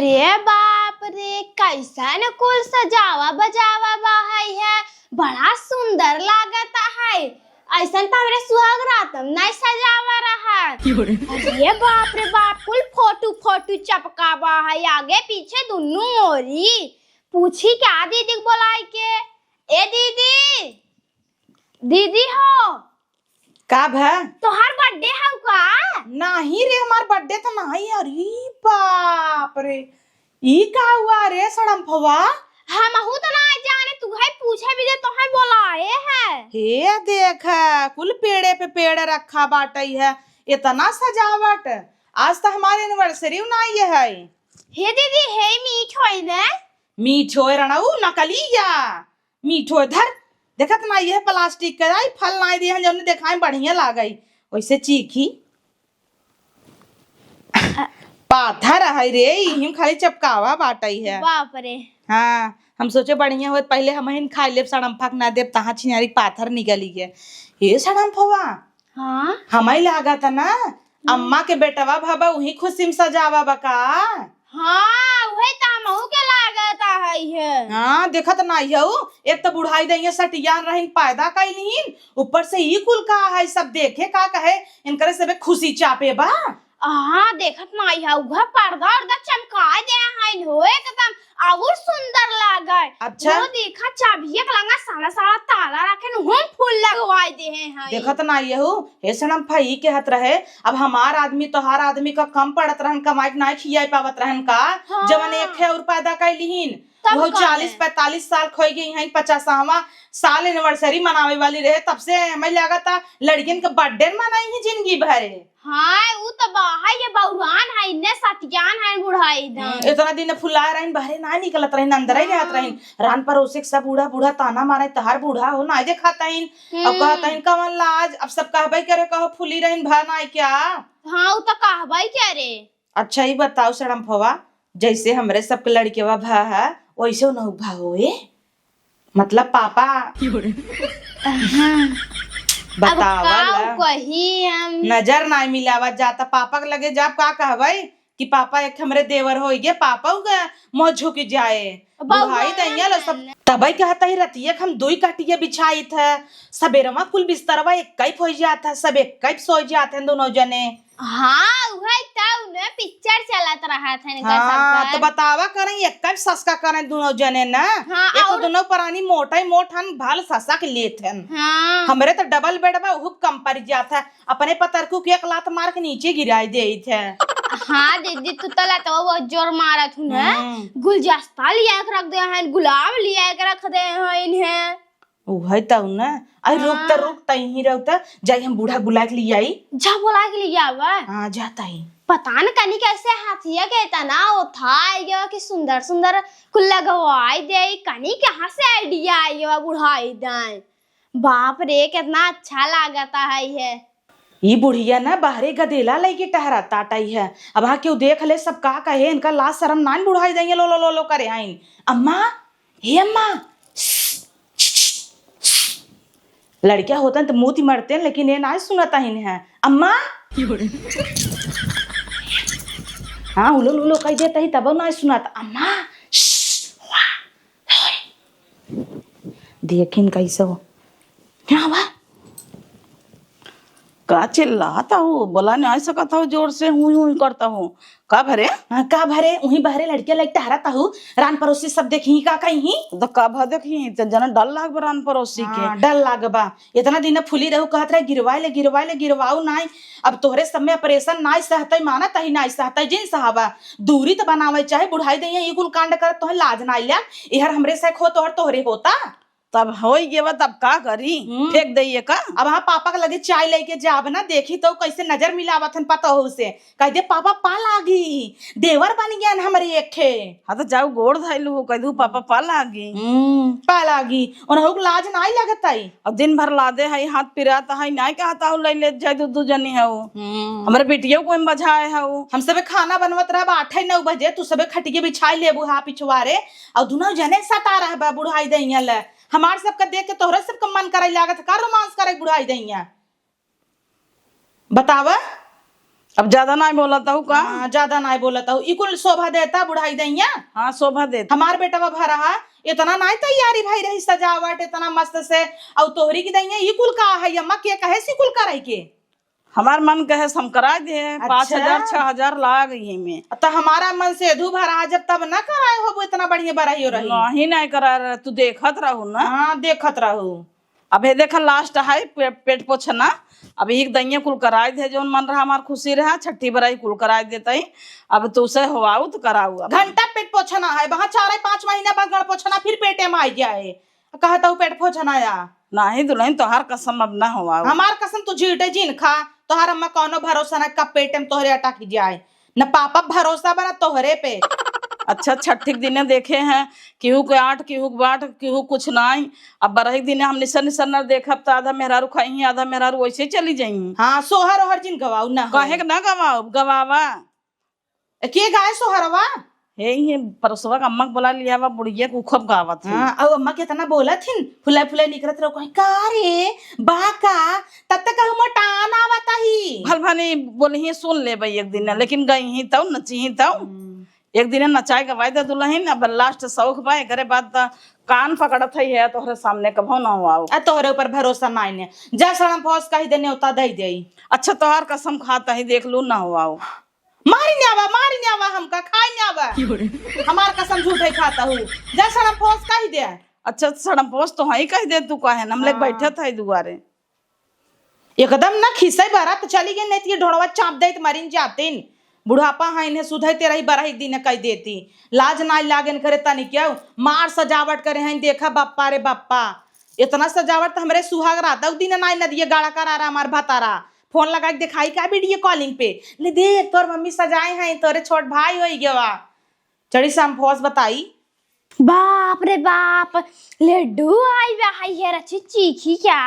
अरे बाप रे, कैसन कुल सजावा बजावा बाहई है, बड़ा सुंदर लागता है। ऐसा तो हमरे सुहाग रातम नहीं सजावा रहा। अरे बाप रे बाप, कुल फोटो फोटो चपकावा है, आगे पीछे दुनू ओरी। पूछी क्या दीदी को बोलाई के, ए दीदी, दीदी हो का भै तोहार बर्थडे है का? नहीं रे, हमार बर्थडे तो नहीं। अरे बाप रे, ई का हुआ रे सड़म्फवा? हम तो ना जाने, तू है पूछे भी दे तो है बोलाए है। हे देख, कुल पेड़े पे पेड़ रखा बाटई है, इतना सजावट। आज तो हमारी एनिवर्सरी नहीं है। हे दीदी, हे मीठ होई ने? मीठ होए रणऊ नकलिया मीठ होए धर। देखत ना ये प्लास्टिक का आई फल नहीं दिए हैं, जौन देखाए बढ़िया लागई वैसे चीखी पाथर है रे, हिम खाली चपकावा बाटई है। बाप रे। हाँ, हम सोचे बढ़िया होत पहले हम हिन खा लेब, सड़म्फा ना देब तहाँ छिनारी पाथर निकली है। ये सड़म्फवा हाँ हमारी लागत ना अम्मा के बेटवा भाबा वही खुशी में सजावा बका। हाँ, वही तो हमहू के लागता है। हाँ, देखत नहीं हो, एक तो बुढ़ाई दइया सटियान रहिन पैदा कैलीन, ऊपर से ई कुल का है सब देखे का कहे इनकरे सबे खुशी चापे बा। हाँ, देखत नहीं है, वह पर्दा उर्दा चमका दे है, हो एकदम और सुंदर लागे। अच्छा, वो देखा चाबिया के लंगा साला साला ताला रखे न, हम फूल लगवाए दे हैं। देखत नहीं हो, हे सनम भाई के हत रहे। अब हमार आदमी तोहार आदमी का कम पड़त रहन, कमाई नहीं खियाई पावत रहन का। हाँ। जवन एक है और पैदा कैलीन वो 40-45 साल खोई गई हैं, 50वां साल एनिवर्सरी मनावे वाली रहे, तब से हमें लगता लड़कियन का बर्थडे मनाई है जिंदगी भरे। हाँ, वो तो बाहर ये बौरान है, इन्ने सतियान है बुढ़ाई दम। इतना दिन फुलाए रहन, बाहरे ना निकलत रहन, अंदर ही रहत रहन। रान परोसे सब बूढ़ा बूढ़ा ताना मारे, तहार बूढ़ा हो ना देखा तइन। अब कहता इन कवन लाज, अब सब कहबे करे कहो फुली रहन भा ना क्या। हाँ, वो तो कहबे क्या रे। अच्छा, ये बताओ सड़म्फवा, जैसे हमरे सबके लड़केवा भा है वैसे न भा होए, मतलब पापा बतावा कही हम नजर ना मिलावत जाता। पापा के लगे जाब का कहबे कि पापा एक हमरे देवर हो गए, पापा का मुंह झुक जाए। बुढ़ाई दैया लो सब तबई कहता ही रतिया हम दुई कटिया बिछाई था, सबेरमा कुल बिस्तरवा एक कैप हो जाता, सब एक कैप सो जाते हैं दोनों जने। हाँ, वही तो ने पिक्चर चलत रहा था इनका। हाँ, तो बतावा करें एक कैप सस्का करें दोनों जने ना। हाँ, एक और दोनों परानी मोटा मोट हन भाल सस्का के लेते हैं। हाँ। हमरे तो डबल बेड में हुक कम पड़ जाता है, अपने पतरकू के एक लात मार के नीचे गिराई दे थे। हाँ दीदी, तू तो लाता वो जोर मारा थू ना, गुलदस्ता लिया के रख दे हैं, गुलाब लिया के रख दे हैं इन्हें। वही तो ना, आई रुकता ही रहता, जाई हम बूढ़ा बुला के लिए आई। जा बुला के लिए आवा। हाँ, जाता ही। पता न कनी कैसे हाथिया कहता ना वो था आएगा कि सुंदर सुंदर कुल लगवाई दे, कनी कहाँ से आइडिया आएगा बुढ़ाई दाई। बाप रे, कितना अच्छा लागता है। ये बुढ़िया ना बाहरे गदेला लेके टहरा ताटाई है। अब हाँ क्यों देख ले सब का कहे, इनका लाज शर्म ना बुढ़ाई देंगे, लो लो लो लो करे आइन। अम्मा, हे अम्मा, लड़कियां होते हैं तो मुंह ही मरते हैं, लेकिन ये ना सुनता ही नहीं है। अम्मा हाँ, उलो उलो कह देता ही तब ना सुनाता। अम्मा देखिन कैसे हो क्या बा का चिल्लाता हूँ, बोला नहीं आ सकता हूँ, जोर से हुई करता हूँ। का भरे का भरे वहीं बहरे लड़कियां लाइक टहराता हूँ, रान पड़ोसी सब देखी का कहीं तो का भा देखी जना डल लाग बरान पड़ोसी के। डल लाग बा, इतना दिन फुली रहू कहत रहे गिरवाए गिरवाऊ नाई। अब तोहरे समय ऑपरेशन नाई सहते माना तही नाई सहते जिन साहबा दूरी तो बनावे चाहे बुढ़ाई दे ये कुल कांड कर तोहे लाज ना लिया। इहर हमरे से खो तोहरे होता तब हो गए तब का करी, फेंक दइए का। अब हाँ पापा के लगे चाय लेके जाब ना, देखी तो कैसे नजर मिलावत हन पता हो से, कह दे पापा पा लागी, देवर बन गया न हमारे एक थे। हाँ तो जाओ गोड़ धैलू, कह दू पापा पा लागी। पा लागी और लाज नाई लगत आई। अब दिन भर लादे है हाथ पिराता है, नाई कहता हूँ ले ले जाए दू जनी है वो। हमारे बेटियों को बजाए है वो। हम सबे खाना बनवत रहा 8-9 बजे, तू सबे खटिए बिछाई ले बुहा पिछवारे और दोनों जने सता रहा बुढ़ाई दैया ले। हमार सबका देख के तोहरे सबका मन करे लागत का रोमांस करे बुढ़ाई दैया बतावा। अब ज्यादा नहीं बोलता हूँ का। हाँ, ज्यादा नहीं बोलता हूँ। इकुल शोभा देता बुढ़ाई दैया। हाँ शोभा दे। हमार बेटा भरा इतना नहीं तैयारी भाई रही सजावट इतना मस्त से। और तोहरी की दैया इकुल का है अम्मा के कहे सिकुल करे के। हमार मन कहे हम करा दे। 5,000 6,000 लाग यही में। तो हमारा मन से अधू भरा जब तब ना कराए हो इतना बढ़िया बराई हो रही। नहीं करा रहे तू देखत रहू ना। हाँ देखत रहू। अब ये देखा लास्ट है पेट पोछना। अब एक दैया कुल कराए दे जो मन रहा हमार खुशी रहा। छठी बराई कुल कराए देते ही। अब तू से होवाऊ तो कराऊ। घंटा पेट पोछना है वहाँ 4-5 महीने बाद गण पोछना फिर पेटे में आ जाए। कहता हूँ पेट पोछना या नहीं दुल्हन तोहार कसम अब ना होवाऊ। हमार कसम तू झीटे जिन खा। तोहार अम्मा कौनो भरोसा ना कब पेटे में तोहरे अटक जाए। न पापा भरोसा बना तोहरे पे। अच्छा छठी के दिने देखे हैं केहू के 8 केहू के 8 केहू कुछ नहीं। अब बरही दिने हम निसर निसर न देखब तो आधा मेहरारू खाई आधा मेहरारू वैसे चली जाई। हाँ सोहर ओहर जिन गवाऊ ना कहे के ना गवाओ गवावा के गाय सोहरवा। हे परसवा का अम्मा बोला लिया वा बुढ़िया को खूब गावत है। हाँ अब अम्मा कितना बोला थी फुला फुला निकलत रहो कहीं का रे बाका तब तक हम टान आवता ही भल भानी बोली सुन ले भाई एक दिन लेकिन गई ही तब नची ही तब एक दिन नचाए गवाए दे दुल्हन। अब लास्ट शौक बाय करे बाद कान पकड़त है तोहरे सामने कभो ना हुआ। तोहरे ऊपर भरोसा नहीं ने जा सड़म फौस कही देने उता दे दे। अच्छा तोहार कसम खाता ही देख लू ना हुआ। मारी न्यावा हमका खाई न्यावा। हमार कसम झूठे खाता हूँ जा सड़म फौस कही दे। अच्छा सड़म पोस तो ही कह दे तू कहे हम लोग बैठे थे दुआरे एकदम ना खिसे भरा तो चली गई नहीं ढोड़वा चाप दे मरीन जाते बुढ़ापा है इन्हें सुधे तेरा ही बरही दिन कह देती लाज ना लागन करे तनी क्या मार सजावट करे हैं देखा बप्पा रे बप्पा इतना सजावट तो हमारे सुहाग रात दिन ना नदिया गाड़ा करा रहा हमार भतारा फोन लगा के दिखाई का वीडियो कॉलिंग पे ले देख तोर मम्मी सजाए हैं तोरे छोट भाई हो गया चढ़ी शाम फौज बताई। बाप रे बाप लड्डू आई भाई है रची चीखी क्या।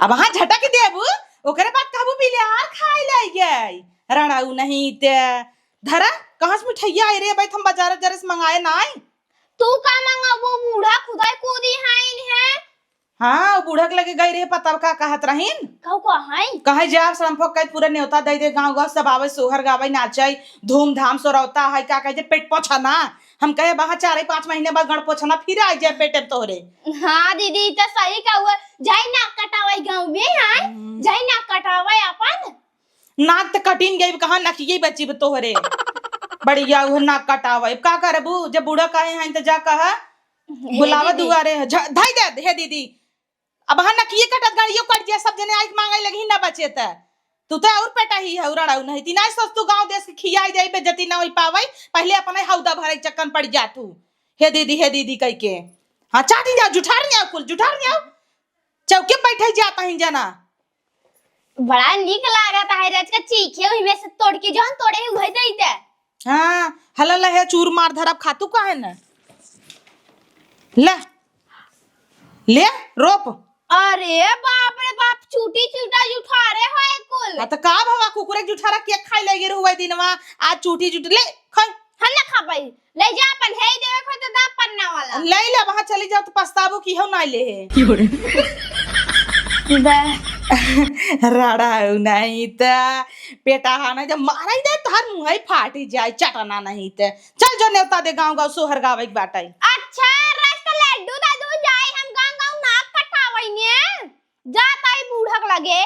अब हाँ झटक देबू ओकरे बाद काबू पीले हार खाए लाई गई रणाऊ नहीं ते धरा कहाँ से मिठाइया आई रे भाई हम बाजार जरे से मंगाए ना आई। तू का मंगा वो बूढ़ा खुदाई कूदी हाइन है। हाँ बूढ़ा के लगे गई रे पता का कहत रहीन कहू को हाइन कहे जाब सड़मफोक कहे पूरा न्योता दे दे गाँव गाँव सब आवे सोहर गावे नाचे धूमधाम से रौता है क्या कहे पेट पोछना हम कहे बाहर 4-5 महीने बाद गण पोछना फिर आ जाए पेटे तोहरे। हाँ दीदी तो सही कहू जाई ना कटावाई गाँव में है जाई ना कटावाई अपन नाक तो कटिन गई कहाँ नकिए बची तोहरे बढ़िया वो नाक कटावा का करबू जब बूढ़ा कहे हैं तो जा कहा बुलावा दुआरे धाई दे हे दीदी अब हाँ नकिए कटत गाड़ियों कट जा सब जने आई मांगे लगी ना बचे तू तो और पेटा ही है उड़ाऊ नहीं ती ना सस्तु गांव देश के खियाई जाई बेजती ना होई पावई पहले अपने हौदा भरे चक्कन पड़ जा तू हे दीदी कह के। हाँ चाटी जाओ जुठार जाओ चौके बैठे जाता ही जाना बड़ा निक लागत है रच का चीखे हुई में से तोड़ के जौन तोड़े हुए दे दे। हाँ हला है चूर मार धरब खातू का है ना ले रोप। अरे बाप रे बाप चूटी चूटा जुठारे है कुल। हाँ तो का भवा कुकुरे जुठारा के खाई लगी हुए दिनवा आज चूटी ले खाई हम ना खा पाई ले जा अपन है देवे को तो दा पन्ना वाला ले वहां चली जाओ तो पछताबो की हो ना ले राड़ा नहीं तो पेटा हाना जब मारा दे तार मुंह फाटी जाए चटना नहीं तो चल जो नेवता दे गांव गांव सोहर गावे के बाटाई। अच्छा रास्ता लड्डू दादू जाए हम गांव गांव नाक कटावई ने जाता ही बूढ़क लगे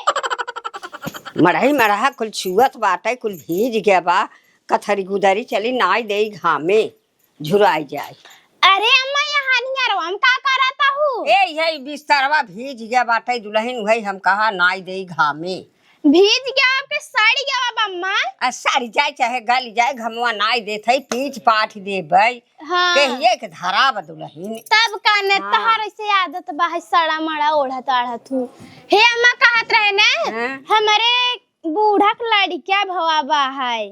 मरहा कुल छुअत बाटे कुल भीज गया बा कथरी गुदरी चली नाई दे घामे झुराई जाए। अरे अम्मा यहाँ नहीं आ रहा हम का करता हूँ ए बिस्तरवा भीज गया बाटे दुल्हन वही हम कहा नाई दे घामे भीज गया आपके साड़ी गया अम्मा साड़ी जाए चाहे गल जाए घमवा नाई दे थई पीछ पाठ दे भाई हाँ कहिए के धरा दुल्हन तब काने तहार ऐसे आदत बा है सड़ा मड़ा ओढ़त आढ़त हूँ। हे अम्मा कहत रहे ना हमारे बूढ़ा लड़किया भवा बा है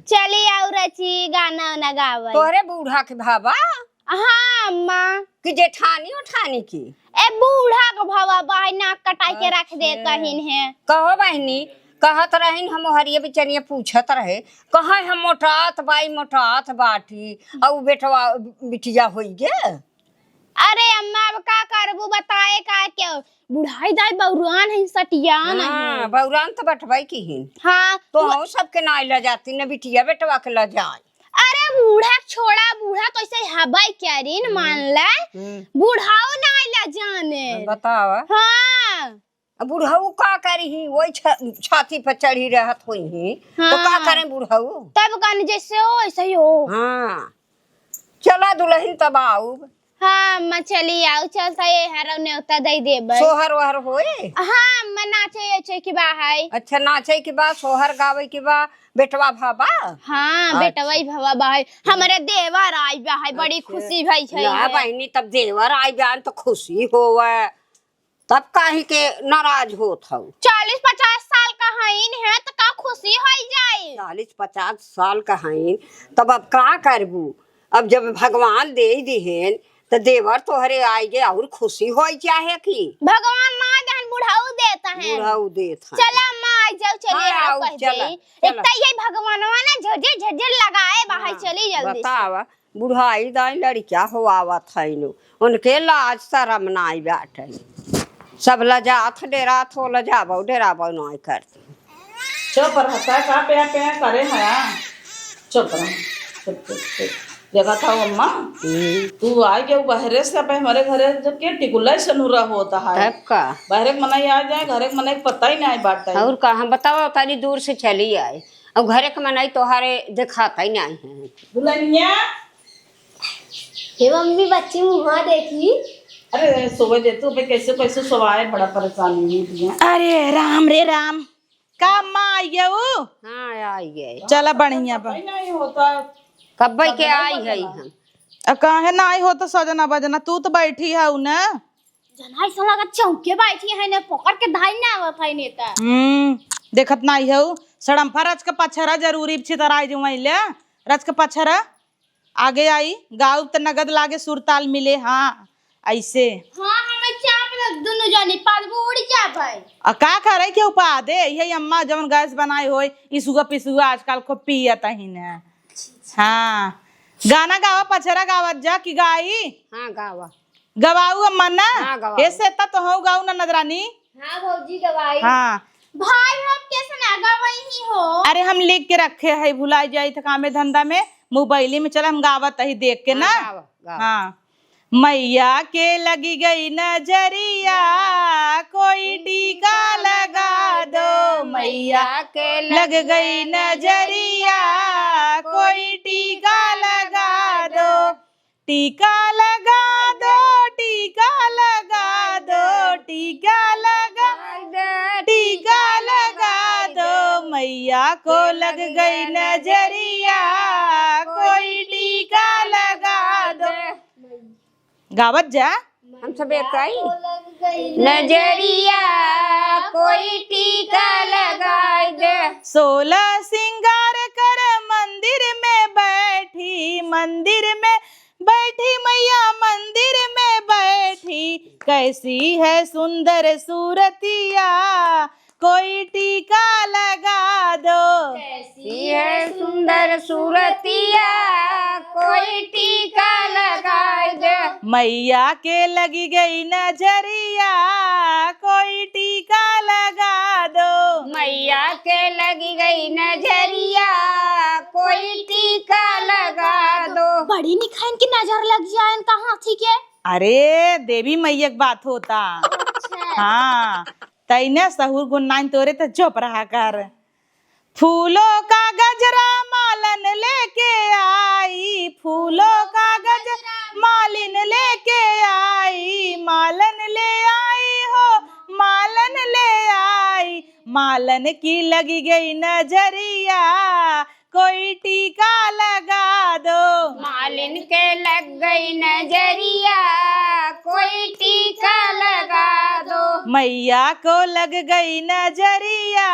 चली और अच्छी गाना वाना गावे तोरे बूढ़ा के भाबा। हाँ अम्मा कि जेठानी उठानी की ए बूढ़ा का भवा बा है नाक कटाई के रख देता हिन है। कहो बहनी कहत रहीन हम हरिये बिचनिया पूछत रहे कहा हम मोटात बाटी और बेटवा बिटिया होई गे अरे अम्मा अब का करबू बताए का के बुढ़ाई दाई बौरुआन है सटिया नहीं हाँ बौरान तो बटवाई की हिन हाँ तो हम सबके ना ले जाती न बिटिया बेटवा के ले जाए। अरे बूढ़ा छोड़ा बूढ़ा तो ऐसे हवाई क्या रीन मान ले बूढ़ाओ ना ला जाने बताओ हाँ अब बुढ़ऊ का करी ही वही छाती पर चढ़ी रहत हुई ही तो का हाँ। करें बुढ़ऊ। तब गाने जैसे हो ऐसे ही हो हाँ चला दुल्हन तब आऊ हाँ मैं चली आओ चलता ये हर न्योता दई देबै सोहर वहर होए। हाँ मैं नाचे छे की बा है अच्छा नाचे के बाद सोहर गावे के बाद बेटवा भाबा। हाँ बेटा वही भवा बा है हमारे देवर आई बा है बड़ी खुशी भई छै ना बहनी तब देवर आई बयान तो खुशी होवे तब काहे के नाराज होत हौ। 40-50 साल का हईन है तो का खुशी होई जाए 40-50 साल का हईन तब अब का करबू अब जब भगवान दे दिहेन तो देवर तोहरे आई गे और खुशी हो चाहे की भगवान ना दहन बुढ़ाऊ देता है बुढ़ाऊ देत है। चला माँ जाओ चले हाँ, आओ आओ, कह चला, दे चला। इतना ये भगवानवा ना झझर झझर लगाए बाहर चली जल्दी से। बतावा बुढ़ाई दाई लड़किया हो आवत है नु उनके लाज शरम नाई बैठे सब लजात डेरात हो लजाबो डेराबो नाई करते चुप रहता का पे करे है चुप रह चुप चुप चुप जगह था अम्मा तू आ गया बहरे से अब हमारे घरे जब के टिकुला सनुरा होता है तब का बहरे के मनाई आ जाए घरे के मनाई पता ही नहीं बात और का हम बताओ तारी दूर से चली आए अब घरे के मनाई तोहारे दिखाता ही नहीं है। दुल्हनिया हे मम्मी बच्ची मुहा देखी अरे सुबह देते पे कैसे कैसे सुबह बड़ा परेशानी हुई थी। अरे राम रे राम का माँ आई है वो हाँ आई गए चला बढ़िया बा नहीं होता कब के आई है हम काहे ना आई हो तो सजना बजना तू तो बैठी है न जनाई सला का चौके बैठी है ने पकड़ के धाई ना आवत है नेता देखत ना आई है सड़म फरज के पछरा जरूरी छितर आई जो ले रज के पछरा आगे आई गाँव तो नगद लागे सुरताल मिले हाँ ऐसे हाँ हमें चाप लग दोनों जाने पालबू उड़ चाप है आ का करे के उपा दे यही अम्मा जवन गैस बनाई होई इसुगा पिसुगा आजकल खूब पियत ही न। हाँ गाना गावा पछरा गावत जा की गाई हाँ गावा गवाऊ अम्मा ना हाँ, गवाऊ। ऐसे तो हो गाऊ ना नजरानी हाँ भौजी गवाई हाँ भाई हम कैसे ना गवाई ही हो अरे हम लिख के रखे है भुलाई जाई था कामे धंधा में मोबाइल में चला हम गावत ही देख के ना गावा, गावा। हाँ मैया के लगी गई नजरिया कोई टीका लगा दो मैया के लग गई नजरिया कोई टीका लगा दो टीका लगा दो टीका लगा दो टीका लगा दो मैया को लग गई नजरिया कोई टीका लगा दो गावत जा हम सब एक आई नजरिया कोई टीका लगाए दे 16 सिंगार कर मंदिर में बैठी मैया मंदिर में बैठी कैसी है सुंदर सूरतिया कोई टीका लगा दो कैसी है सुंदर सूरतिया कोई टीका लगाए दे मैया के लगी गई नजरिया कोई टीका लगा दो मैया के लगी गई नजरिया कोई टीका लगा दो बड़ी निखाइन की नजर लग जाए कहाँ थी के अरे देवी मैया की बात होता हाँ तैने सहूर गुन्नाइन तोरे तो चुप रहा कर फूलों का गजरा मालन लेके आई फूलों का गजरा मालिन लेके आई मालन ले आई हो मालन ले आई मालन की लगी गई नजरिया कोई टीका लगा दो मालिन के लग गई नजरिया कोई टीका लगा दो मैया को लग गई नजरिया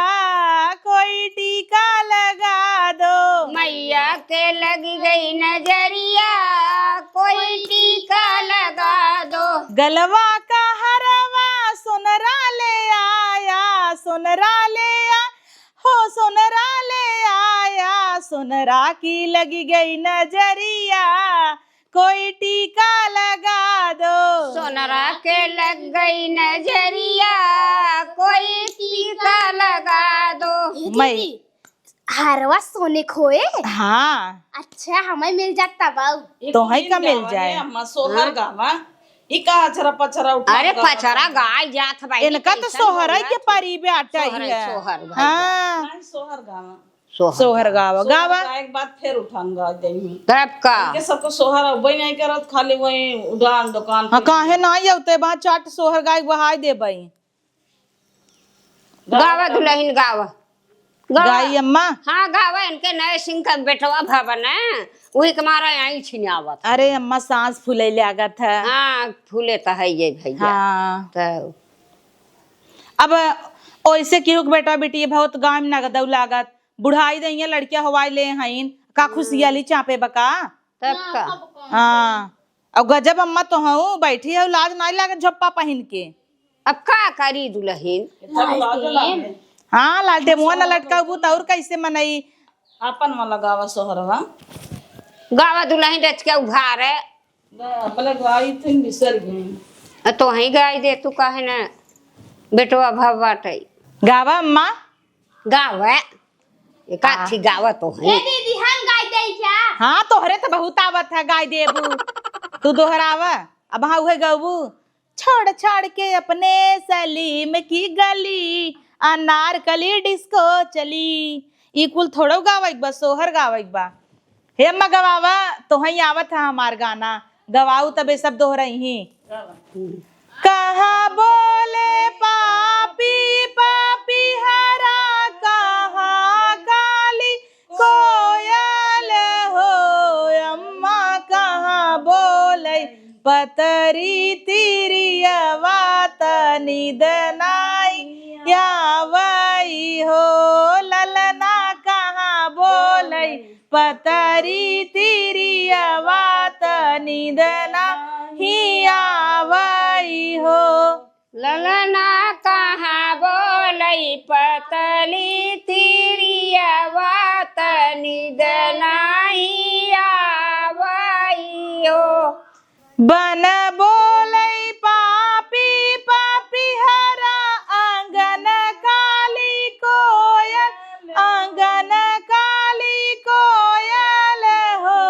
कोई टीका लगा दो मैया के लग गई नजरिया कोई टीका लगा दो गलवा का हरवा सुनरा ले आया सुनरा ले आ हो सुनरा ले आया सुनरा की लगी गई नजरिया कोई टीका लगा दो। सोनरा के लग गई नजरिया, कोई टीका लगा दो। मैं हरवा सोने खोए। हाँ अच्छा हमें मिल जाता बाऊ। तो है का मिल जाए। अम्मा सोहर गावा ई का अचरा पचरा उठा अरे पचरा गाय जात भाई इनका तो सोहर के परी पे आटा ही सोहर- है। सोहर भाई हाँ नहीं सोहर गावा सोहर गावा गावा। सोहर एक बात फिर उठान गा दे में तब का के सबको सोहर वही नहीं करत, खाली वही उड़ान दुकान हाँ काहे ना आते बा चाट सोहर गाय बहाय दे बई। गावा दुल्हन गावा गाई अम्मा हाँ गावा इनके नए सिंह का बेटवा भवन है वही तुम्हारा यहाँ छिनावत। अरे अम्मा सांस फूले लागत है। हाँ फूले तो है ये भैया। हाँ तो अब ओइसे केहू के बेटा बेटी बहुत गाँव में नगदऊ लागत बुढ़ाई दइया लड़कियां हवाई ले हईन का खुशियाली चापे बका। तब का हाँ अब गजब अम्मा तो हूँ बैठी है लाज नहीं लागत झप्पा पहन के। अब का करी दुल्हन सब लाज लागे हाँ लालटे मुँह न लटकाबू तो और कैसे मनई। अपन वाला गावा सोहरवा गावा दुल्हन रच के उघार है अपने गाई तुम बिसर गई तो वही गाय दे तू कहे न बेटवा भवाटे गावा अम्मा गावा एक आथी गावा तो है। दीदी हम गाय दे क्या? हाँ तोहरे तो बहुत आवत है गाय देबू तू दोहरावा अब हाँ उहे गबू। छोड़ छोड़ के अपने सलीम की गली अनारकली डिस्को चली। ई कुल थोड़ो गावा एक बा सोहर गावा एक बा। हे अम्मा गवावा तो ही आवत है हमार गाना गवाऊ तबे सब दोहराई ही। कहाँ बोले पापी पापी हरा कहाँ काली कोयल हो अम्मा कहाँ बोले पतरी तिरियवा निदनाई यावई हो ललना कहाँ बोले पतरी तिरियवा निदना ही आवई हो। ललना कहाँ बोलई पतली तिरिया बात निदनाई आवई हो। बन बोले पापी पापी हरा आंगन काली कोयल आंगन काली कोयल हो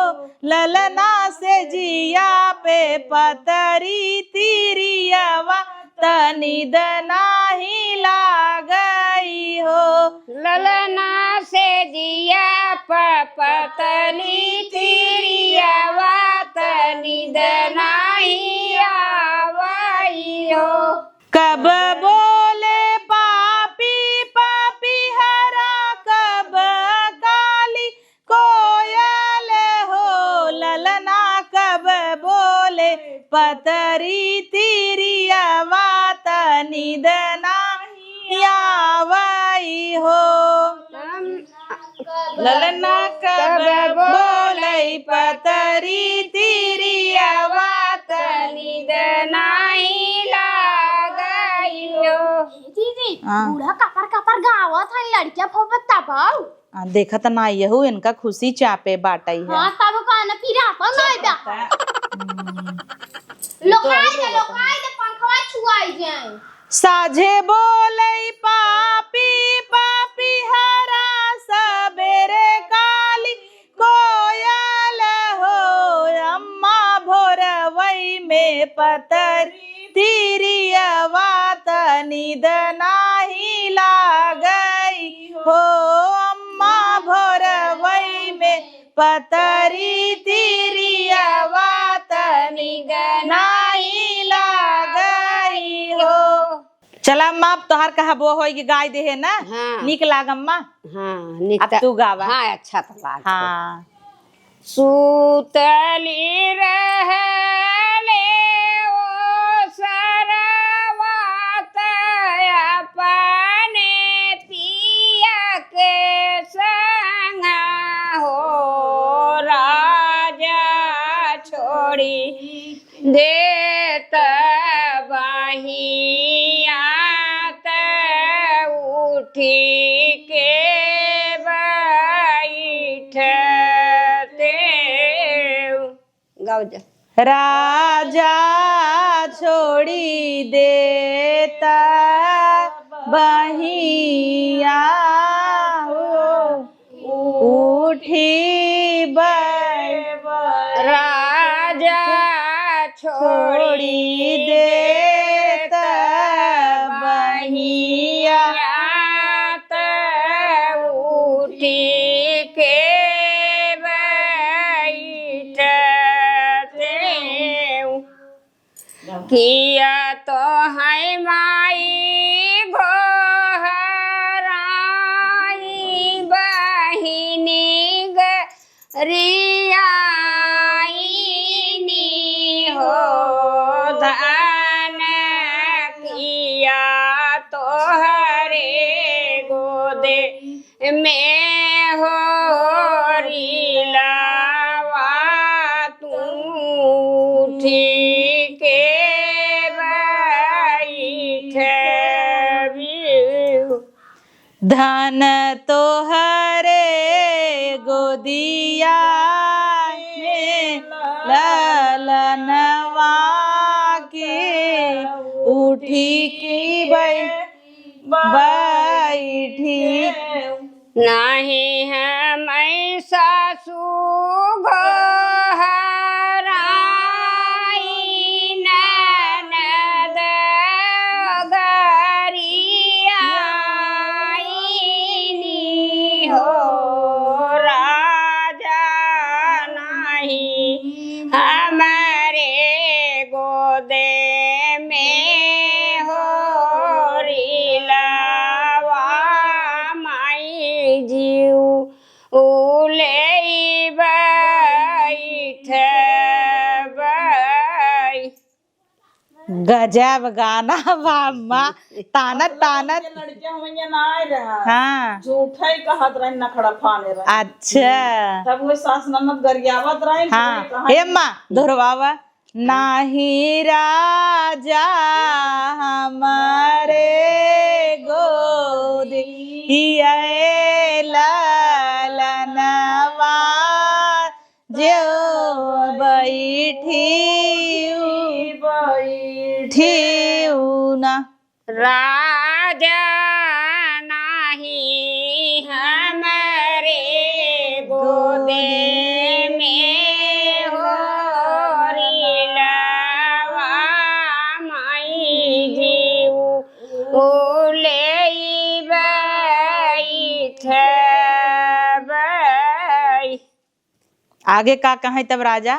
ललना से जिया पे पतरी तिरियवा तनिद नाही लागई हो। ललना से दिया पतली तिरिया बात निदनाई आवई हो। कब बोले पापी पापी हरा कब काली कोयल हो ललना कब बोले पतरी तिरियवा निदना यावई हो। ललना कब बोले पतरी तिरियवा निदनाई लागई हो। दीदी हाँ। बूढ़ा कपर कपर गावत है लड़कियां फोपत तबाऊ। देखत ना यहू इनका खुशी चापे बाटई है। हाँ तब कान फिर आता नहीं बा लोकाई दे पंखवा छुआई जाए। साझे बोले पापी पापी हरा सबेरे काली कोयल हो अम्मा भोरवई में पतर तिरियवा निद नाही लागई हो अम्मा भोरवई में पतरी तिरियवा निद नाही लागई हो। चला अम्मा अब तोहार कहबो होई कि गाय दे है ना। हाँ। निक लाग अम्मा। हाँ अब तू गावा। हाँ अच्छा तो लाग। हाँ सूतली रहले ओ सरवात अपने पिया के संग हो राजा छोड़ी देत बहिया उठी के बैठते गाओ जा। राजा छोड़ी देता बहिया उठी राजा छोड़ी देता बहिया उठी के किया तो है माई घोहराई बहिनी गरियाईनी हो धन किया तो हरे गोदे में हो रिलावा तू ठीक धन तोहरे गोदिया में ललनवा के उठी की बैठी नहीं है मैं सासू घोहराई ननद गरियाईनी हो राजा नहीं हमारे गोदे में हो रिलावा माई जीव उले बैठ गजब गाना बाम्मा ताना ताना लड़कियां हुई ना आए रहा हाँ झूठा ही कहत रही नखड़ा फाने रही अच्छा तब वो सास ननद गरियावत रही हाँ हे माँ दोहरवावा नाही राजा हमारे गोदी ललनवा जो बैठी ना राजा नहीं हमारे गोदे में हो रिलावा माई जीव उले बैठ आगे का कहे तब राजा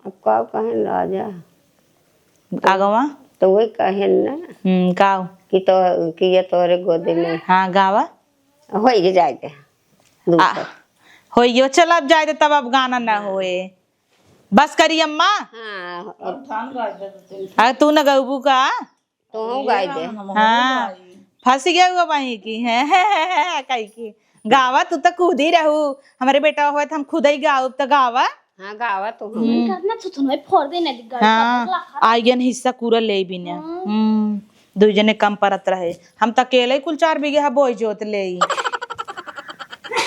अब का कहें राजा आगवा तो वही कहें ना गाओ कि तो कि ये तोरे गोदे में हाँ गावा हो जाएगा हो यो चल अब जाए तब अब गाना ना होए बस करी अम्मा हाँ अगर तू न गबू का तो हम गाय दे हाँ फंस गया हुआ वहीं की है कहीं की गावा तू तो खुद ही रहू हमारे बेटा हुआ तो हम खुद ही गाओ तो गावा हाँ गावा तो करना छुछुन में फोड़ देना दी गाड़ी हाँ आयन हिस्सा पूरा ले भी ना दो जने कम परत रहे हम तो अकेले कुल 4 बीघे बोई जोत ले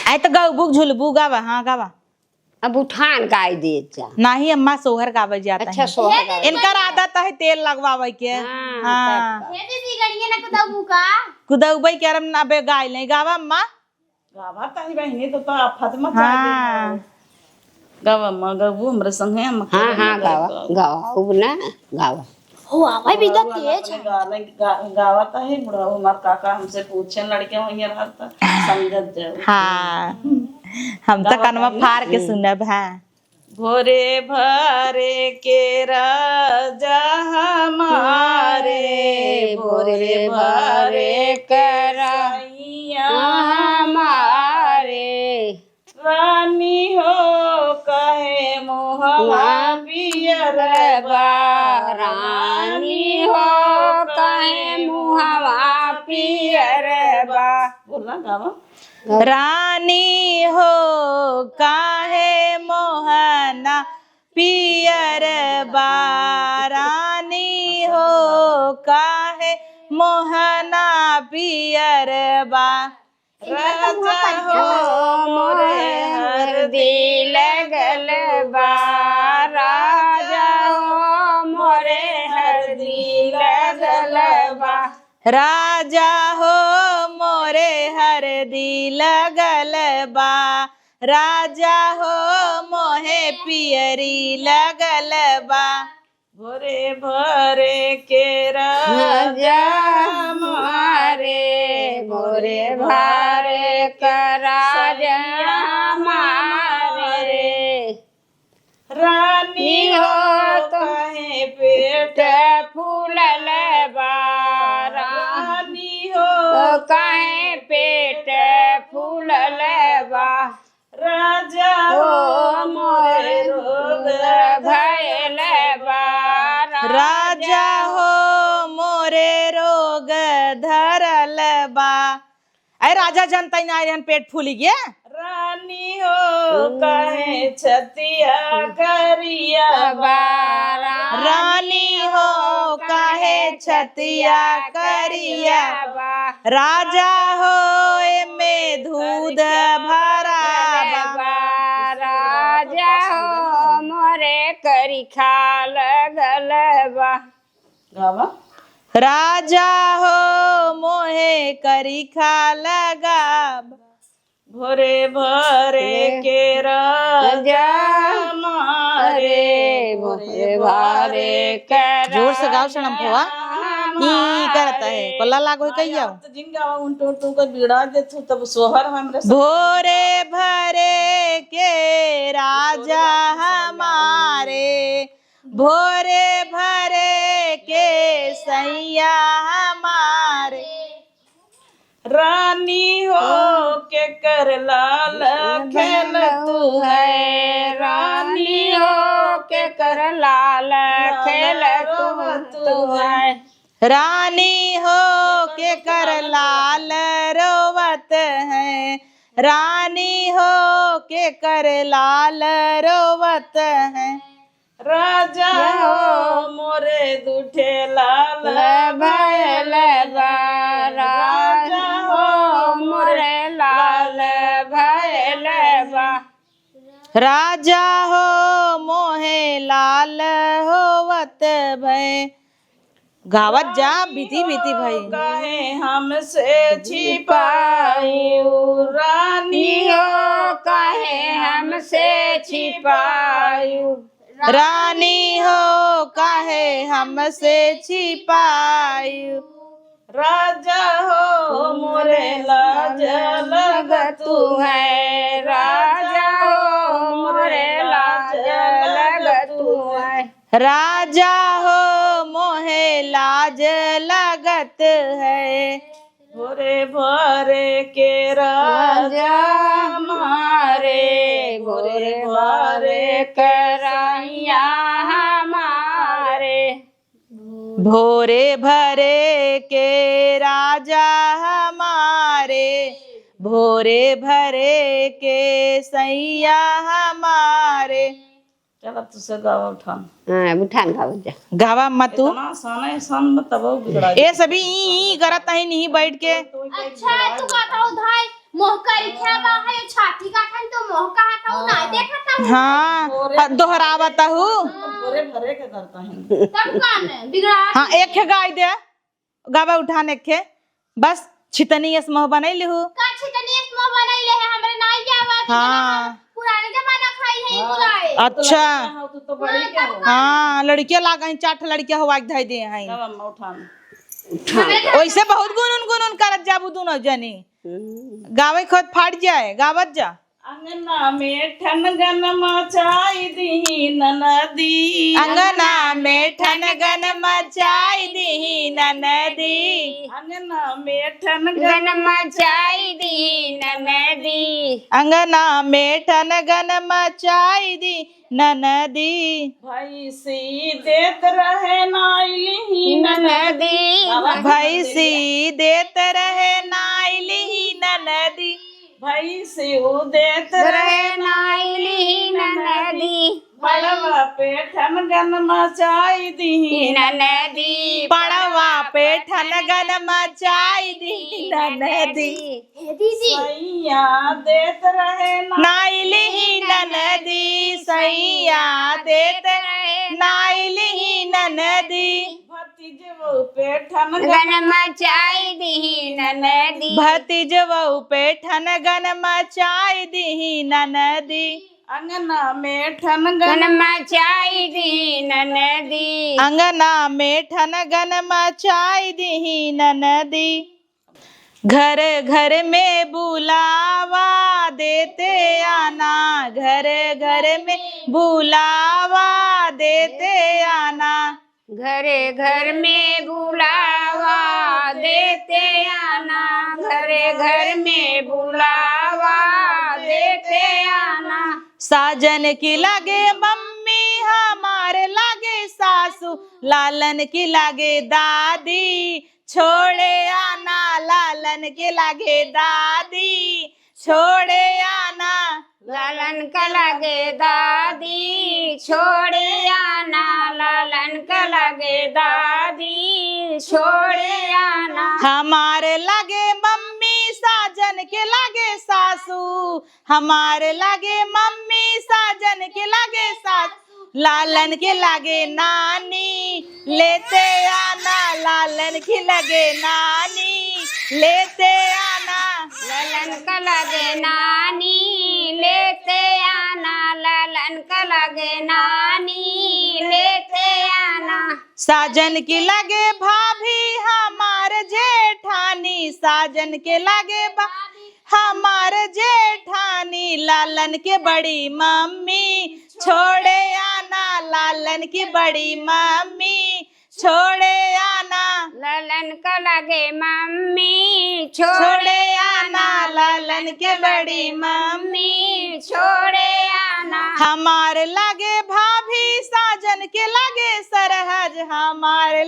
आई तो गबू झुलबू गावा हाँ गावा अब उठान गाय दे जा नहीं अम्मा सोहर गावे जाता अच्छा है सोहर गाय इनका आदत है तेल लगवावे के हाँ ये दीदी गड़िए ना कुदाबू का कुदउबई के रम ना बे गाय नहीं गावा अम्मा गावा ताही बहनी तो फतमा हाँ गावा मां गबू हमरे संगे हम हाँ हाँ गावा गावा उब ना गावा हो आवाज भी तो तेज है गावा ताही बुढ़ा हमार काका हमसे पूछे लड़के वहीं रहता समझत जाओ हाँ हम तो कनवा फाड़ के सुनब है भोरे भरे के राजा हमारे भोरे भरे कराइया हमारे रानी हो कहे मोहवा पियर रानी हो कहे मुहवा पियर बा बोलना गावा रानी हो काहे मोहना पियर बा रानी हो काहे मोहना पियर बा राजा हो मोरे हरदी लगल बा राजा हो मोरे हरदी लगल बा, राजा हो मोहे पियरी लगल बा। भोरे भरे के राजा मारे मोरे भारे कराजा मारे रानी हो कहे पेट फूलल बारा रानी हो कहे पेट फूलल बा राजा हो मोरे रोग भयल बारा राजा हो मोरे रोग धरल बा। अरे राजा जनता ही ना पेट फूली गया। रानी हो कहे छतिया करिया बारा रानी हो काहे छतिया करिया, राजा हो एमे दूध भरा बा। राजा हो मोरे करी खाल गलबा गावा राजा हो मोहे करी खा लगा। भोरे भरे के राजा मारे भोरे भरे के जोर से गाओ सनम भवा ई करता है कोल्ला लागो कहिया। तो जिंगा उंटो टू को बिड़ा दे तू तब सोहर हमरे भोरे भरे के राजा हमारे, भोरे भरे के सैया हमारे। रानी हो के कर लाल खेल तू है रानी हो के कर लाल खेल तू है रानी हो के कर लाल रोवत है, रानी हो के कर लाल रोवत है। राजा हो मोरे दूठे लाल भयल राजा हो मोरे लाल भयल बा राजा हो मोहे लाल होवत भय। गावत जा बीती बीती भाई। कहे हमसे छिपायू रानी हो कहे हमसे छिपायू रानी हो काहे हमसे छिपायू। राजा हो मोरे लाज लगत तू है राजा हो मोरे लाज लगत तू है राजा हो मोहे लाज लगत है। भोरे भरे के राजा मारे भोरे भरे करैया हमारे भोरे भरे के राजा हमारे, भोरे भरे के सैया हमारे। चल अब तुझसे गावा उठान उठान गाओ जा गावा मत तू इतना साने सन बताओ बिगड़ा ए सभी ई करत है नहीं बैठ के। अच्छा तू कहता उधाई मोह करी क्या बा है छाती का खन तो मोह का हटाऊ ना देखता हूं। हाँ दोहरावत हूँ। भोरे भरे के करता है तब कान है बिगड़ा हाँ एक है गाय दे गावा उठान एक है बस छितनी इस मोह बनई लिहू। का छितनी इस मोह बनैले है हमरे नाई जावा हाँ पुराने जमाना खाई है बुलाए। अच्छा तू तो बड़ी क्या हो हाँ लड़कियां लागा हैं 4 लड़कियां हवा धाई दे हैं। गावा में उठान वैसे बहुत गुनून गुनून करत जाबू दोनों जनी गावे खुद फाट जाए गावत जा। अंगना में ठनगन मचाई दी ननदी अंगना में ठनगन मचाई दी ननदी, अंगना में ठनगन गन मचाई दी ननदी अंगना में ठनगन मचाई दी ननदी। भाई सी देत रहे नाइली ननदी भैसी देत रहे नाइली ननदी, भाई से देत रहे नाइली ननदी बड़वा पे ठनगन मचाई दी ननदी पड़वा पे ठनगन मचाई दी ननदी। हे दीदी सैया देत रहे नाइली ननदी सैया देत रहे नाइली ननदी। भतीजे वो पे पेठन गन मचाई दी ननदी। भतीजवऊ पे ठन गन मचाई दी ननदी। अंगना में ठन गन मचाई दी ननदी। अंगना में ठन गन मचाई दी ननदी। घर घर में बुलावा देते आना, घर घर में बुलावा देते आना। घरे घर में बुलावा देते आना, घरे घर में बुलावा देते आना। साजन की लागे मम्मी हमारे लागे सासू, लालन की लागे दादी छोड़े आना, लालन के लागे दादी छोड़े आना। लालन का लगे दादी छोड़े आना, लालन का लगे दादी छोड़े आना। हमारे लागे मम्मी साजन के लागे सासू, हमारे लागे मम्मी साजन के लागे सासू, लालन के लागे नानी लेते आना, लालन के लगे नानी लेते आना। लालन का लगे नानी लेते आना, लालन का लगे नानी लेते आना। साजन की लगे भाभी हमारे जेठानी, साजन के लगे भाभी हमारे जेठानी, लालन के बड़ी मम्मी छोड़े आना, लालन की बड़ी मम्मी छोड़े आना। लालन का लगे मम्मी छोड़े आना, लालन के बड़ी मम्मी छोड़े आना। हमारे लगे भाभी साजन के लगे सरहज, हमारे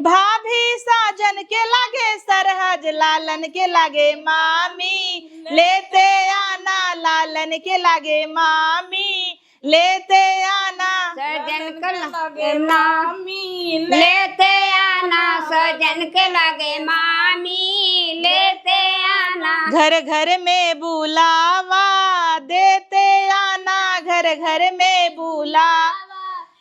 भाभी साजन के लगे सरहज, लालन के लगे मामी लेते आना, लालन के लगे मामी लेते आना। सजन के लगे मामी लेते आना, सजन के लगे मामी लेते आना। घर घर में बुलावा देते आना, घर घर में बुलावा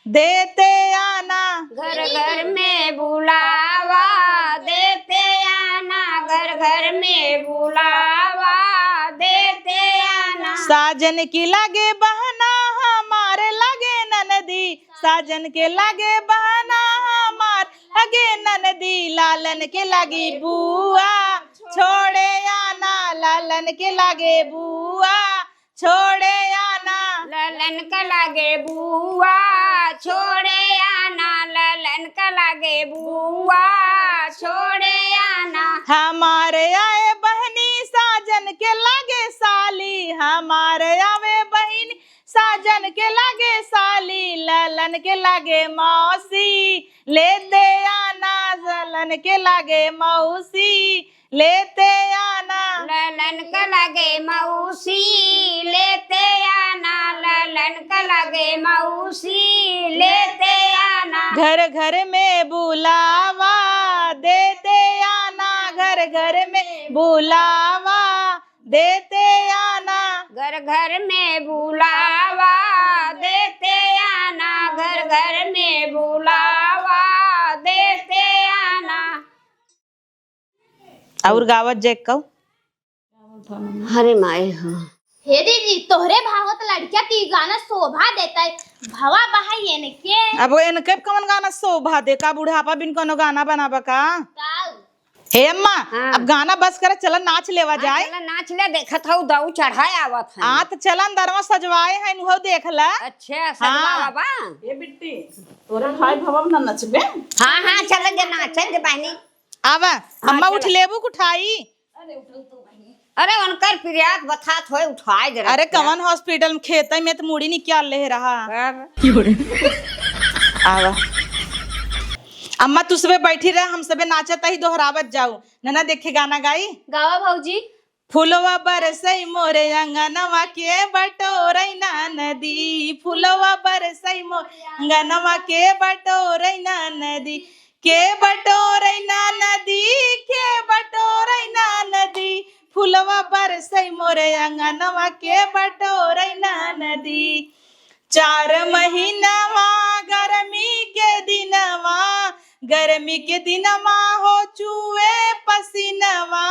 देते आना। घर घर में बुलावा देते आना, घर घर में बुलावा देते आना। साजन की लगे बहना हमारे लगे ननदी, साजन के लगे बहना हमार लगे ननदी, लालन के लगी बुआ छोड़े आना, लालन के लगे बुआ छोड़े आना। लालन का लगे बुआ छोड़े आना, लालन का लगे बुआ छोड़े आना। हमारे आए बहनी साजन के लगे साली, हमारे आवे बहनी साजन के लगे साली, ललन के लगे मौसी लेते आना, ललन के लगे मौसी लेते आना। ललन का लगे मौसी लेते आना, ललन का लगे मौसी लेते आना। घर घर में बुलावा देते आना, घर घर में बुलावा देते आना। घर घर में बुलावा देते आना, घर घर में बुलावा देते आना। और गावत जेक कौ हरे माए हाँ। हे दीदी तोहरे भावत लड़किया ती गाना शोभा देता है, भवा बहाई इनके अब इनके कौन गाना शोभा दे का, बुढ़ापा बिन कोनो गाना बनाबा का। हे अम्मा हाँ। अब गाना बस कर, चल नाच लेवा जाए। चला नाच ले, देखत हूँ दाऊ चढ़ाए आवत है। आ तो चलन दरवा सजवाए हैं नुहो देख ला। अच्छा सजवा बाबा। ये बिट्टी तोरे भाई भवा ना नचबे। हाँ हाँ चल जे नाचन जे बहनी। आवा अम्मा उठ लेबू उठाई। अरे उनकर प्रियात बथात होए उठाए जरा। अरे कवन हॉस्पिटल में खेते में तो मुड़ी निकाल ले रहा। आवा अम्मा तू सबे बैठी रहे, हम सबे नाचता ही दोहरावत जाऊ। नना देखे गाना गाई। गावा भौजी। फुलवा बरसई मोरे अंगनवा के बटोरई ना नदी, फुलवा बरसई मोरे अंगनवा के बटोरई ना नदी, के बटोरई ना नदी, के बटोरई ना नदी, फुलवा बरसई मोरे अंगनवा के बटोरई ना नदी। 4 महीनवा गर्मी के दिनवा, गर्मी के दिनमा हो चुए पसीनवा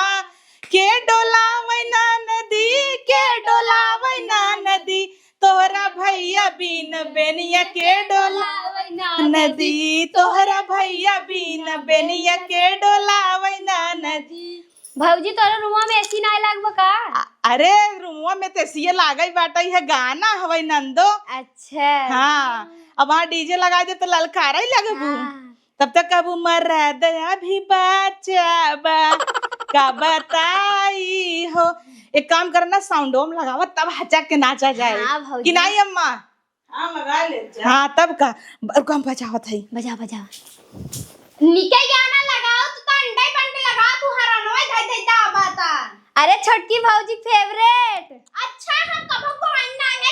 के डोलावै ना नदी के डोलावै ना नदी तोहरा भैया बिन बेनिया के डोलावै ना नदी तोहरा भैया बिन बेनिया के डोलावै ना नदी। भौजी तोरा रूमा में एसी ना लागबा का? अरे रूमवा में तो एसी लागई बाटे है गाना हवै नंदो। अच्छा हाँ अब वहाँ डीजे लगा दे तो ललकारा ही लगबू। तब तक कबू मर्द अभी बचाबा का बताई हो। एक काम करना साउंड ओम लगावा तब हचक के नाचा जाए। हाँ भौजी। कि नहीं अम्मा? हाँ लगा ले जा। हाँ तब का हम बजावत है। बजा बजा निके गाना लगाओ तो अंडे पंडे लगाओ तू हरानोय धै धै ता बाता। अरे छोटकी भौजी फेवरेट। अच्छा हम कबो को अन्ना है